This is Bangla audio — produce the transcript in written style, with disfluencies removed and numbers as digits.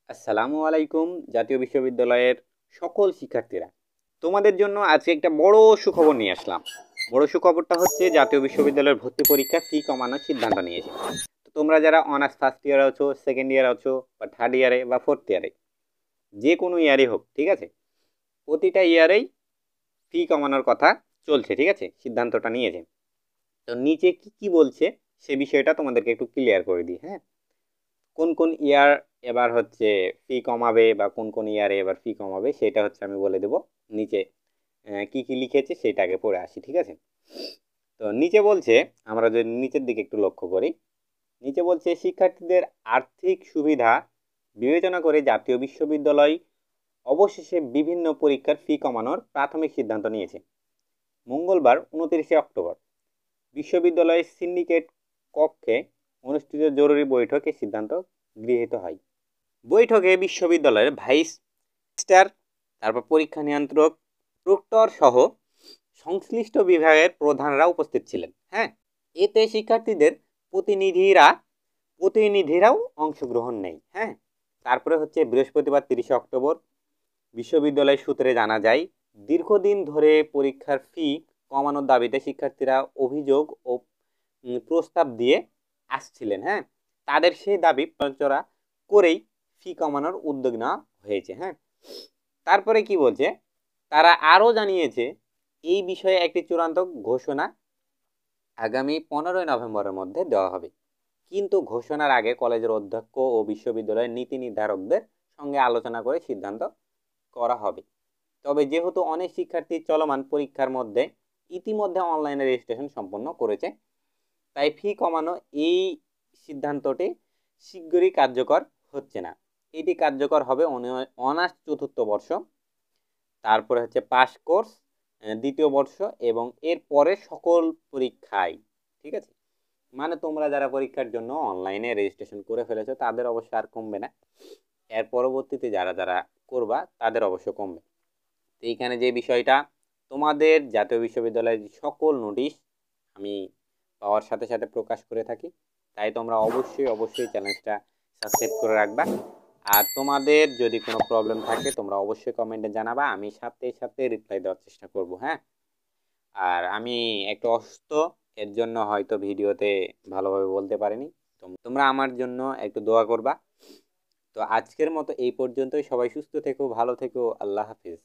আসসালামু আলাইকুম জাতীয় বিশ্ববিদ্যালয়ের সকল শিক্ষার্থীরা। তোমাদের জন্য আজকে একটা বড় সুখবর নিয়ে আসলাম। বড় সুখবরটা হচ্ছে জাতীয় বিশ্ববিদ্যালয়ের ভর্তি পরীক্ষা ফি কমানোর সিদ্ধান্ত নিয়েছে। তো তোমরা যারা অনার্স ফার্স্ট ইয়ারে আছো, সেকেন্ড ইয়ারে আছো, বা থার্ড ইয়ারে বা ফোর্থ ইয়ারে, যে কোনো ইয়ারে হোক, ঠিক আছে, প্রতিটা ইয়ারেই ফি কমানোর কথা চলছে, ঠিক আছে, সিদ্ধান্তটা নিয়েছে। তো নিচে কি কি বলছে সে বিষয়টা তোমাদেরকে একটু ক্লিয়ার করে দিই। হ্যাঁ, কোন কোন ইয়ার এবার হচ্ছে ফি কমাবে বা কোন কোন ইয়ারে এবার ফি কমাবে সেটা হচ্ছে আমি বলে দেব। নিচে কি কি লিখেছে সেটা আগে পড়ে আসি, ঠিক আছে। তো নিচে বলছে, আমরা যদি নিচের দিকে একটু লক্ষ্য করি, নিচে বলছে শিক্ষার্থীদের আর্থিক সুবিধা বিবেচনা করে জাতীয় বিশ্ববিদ্যালয় অবশেষে বিভিন্ন পরীক্ষার ফি কমানোর প্রাথমিক সিদ্ধান্ত নিয়েছে। মঙ্গলবার 29 অক্টোবর বিশ্ববিদ্যালয়ের সিন্ডিকেট কক্ষে অনুষ্ঠিত জরুরি বৈঠকে সিদ্ধান্ত গৃহীত হয়। বৈঠকে বিশ্ববিদ্যালয়ের ভাইস চ্যান্সেলর, তারপর পরীক্ষা নিয়ন্ত্রক, প্রক্টর সহ সংশ্লিষ্ট বিভাগের প্রধানরা উপস্থিত ছিলেন। হ্যাঁ, এতে শিক্ষার্থীদের প্রতিনিধিরাও অংশগ্রহণ নেই। হ্যাঁ, তারপরে হচ্ছে বৃহস্পতিবার 30 অক্টোবর বিশ্ববিদ্যালয় সূত্রে জানা যায়, দীর্ঘদিন ধরে পরীক্ষার ফি কমানোর দাবিতে শিক্ষার্থীরা অভিযোগ ও প্রস্তাব দিয়ে আসছিলেন। হ্যাঁ, তাদের সেই দাবি প্রচারা করেই ফি কমানোর উদ্যোগ নেওয়া হয়েছে। হ্যাঁ, তারপরে কি বলছে, তারা আরও জানিয়েছে এই বিষয়ে একটি চূড়ান্ত ঘোষণা আগামী 15 নভেম্বরের মধ্যে দেওয়া হবে, কিন্তু ঘোষণার আগে কলেজের অধ্যক্ষ ও বিশ্ববিদ্যালয়ের নীতি নির্ধারকদের সঙ্গে আলোচনা করে সিদ্ধান্ত করা হবে। তবে যেহেতু অনেক শিক্ষার্থী চলমান পরীক্ষার মধ্যে ইতিমধ্যে অনলাইনে রেজিস্ট্রেশন সম্পন্ন করেছে, তাই ফি কমানো এই সিদ্ধান্তটি শীঘ্রই কার্যকর হচ্ছে না। এটি কার্যকর হবে অনার্স চতুর্থ বর্ষ, তারপরে হচ্ছে পাস কোর্স দ্বিতীয় বর্ষ এবং এর পরে সকল পরীক্ষায়, ঠিক আছে। মানে তোমরা যারা পরীক্ষার জন্য অনলাইনে রেজিস্ট্রেশন করে ফেলেছো তাদের অবশ্য আর কমবে না, এর পরবর্তীতে যারা যারা করবা তাদের অবশ্য কমবে। তো এইখানে যে বিষয়টা, তোমাদের জাতীয় বিশ্ববিদ্যালয়ের সকল নোটিশ আমি পাওয়ার সাথে সাথে প্রকাশ করে থাকি, তাই তোমরা অবশ্যই অবশ্যই চ্যানেলটা সাবস্ক্রাইব করে রাখবা। আর তোমাদের যদি কোনো প্রবলেম থাকে তোমরা অবশ্যই কমেন্টে জানাবা, আমি সাথে সাথে রিপ্লাই দেওয়ার চেষ্টা করব। হ্যাঁ, আর আমি একটু অসুস্থ, এর জন্য হয়তো ভিডিওতে ভালোভাবে বলতে পারিনি, তোমরা আমার জন্য একটু দোয়া করবা। তো আজকের মতো এই পর্যন্তই, সবাই সুস্থ থেকো, ভালো থেকো, আল্লাহ হাফিজ।